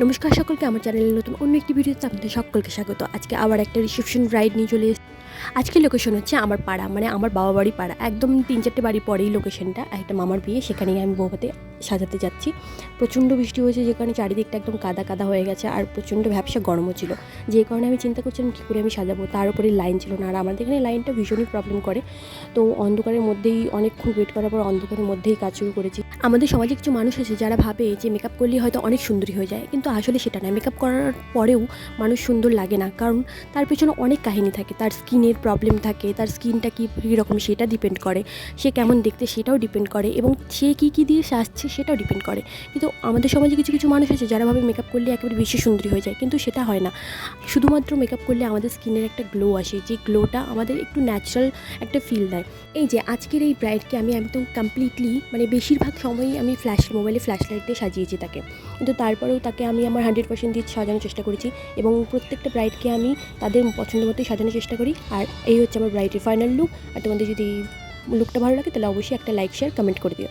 নমস্কার সকলকে, আমার চ্যানেলে নতুন অন্য একটি ভিডিওতে আপনাদের সকলকে স্বাগত। আজকে আবার একটা রিসেপশন ব্রাইড নিয়ে চলে এসেছি। আজকে লোকেশন হচ্ছে আমার পাড়া, মানে আমার বাবা বাড়ি পাড়া, একদম 3-4টে বাড়ি পরেই লোকেশনটা। একটা মামার বিয়ে, সেখানেই আমি বউভাতে সাজাতে যাচ্ছি। প্রচণ্ড বৃষ্টি হয়েছে, যে কারণে চারিদিকটা একদম কাদা কাদা হয়ে গেছে, আর প্রচণ্ড ভ্যাপসা গরমও ছিল, যে কারণে আমি চিন্তা করছিলাম কী করে আমি সাজাবো। তার উপরে লাইন ছিল না, আর আমাদের এখানে লাইনটা ভীষণই প্রবলেম করে। তো অন্ধকারের মধ্যেই অনেকক্ষণ ওয়েট করার পর অন্ধকারের মধ্যেই কাজ শুরু করেছি। আমাদের সমাজে কিছু মানুষ আছে যারা ভাবে যে মেকআপ করলেই হয়তো অনেক সুন্দরী হয়ে যায়, কিন্তু আসলে সেটা না। মেকআপ করার পরেও মানুষ সুন্দর লাগে না, কারণ তার পেছনে অনেক কাহিনী থাকে। তার স্কিনের প্রবলেম থাকে, তার স্কিনটা কীরকম সেটা ডিপেন্ড করে, সে কেমন দেখতে সেটাও ডিপেন্ড করে, এবং সে কী দিয়ে সাজছে সেটাও ডিপেন্ড করে। কিন্তু আমাদের সমাজে কিছু কিছু মানুষ আছে যারা ভাবে মেকআপ করলে একেবারে বেশি সুন্দরী হয়ে যায়, কিন্তু সেটা হয় না। শুধুমাত্র মেকআপ করলে আমাদের স্কিনের একটা গ্লো আসে, যে গ্লোটা আমাদের একটু ন্যাচারাল একটা ফিল দেয়। এই যে আজকের এই ব্রাইডকে আমি একদম কমপ্লিটলি, মানে বেশিরভাগ সময়ই আমি মোবাইলে ফ্ল্যাশ লাইট দিয়ে সাজিয়েছি তাকে, কিন্তু তারপরেও তাকে আমি আমার 100% দিয়ে সাজানোর চেষ্টা করেছি, এবং প্রত্যেকটা ব্রাইডকে আমি তাদের পছন্দ মতোই সাজানোর চেষ্টা করি। আর এই হচ্ছে আমার ব্রাইডের ফাইনাল লুক। আর তোমাদের যদি লুকটা ভালো লাগে তাহলে অবশ্যই একটা লাইক, শেয়ার, কমেন্ট করে দিও।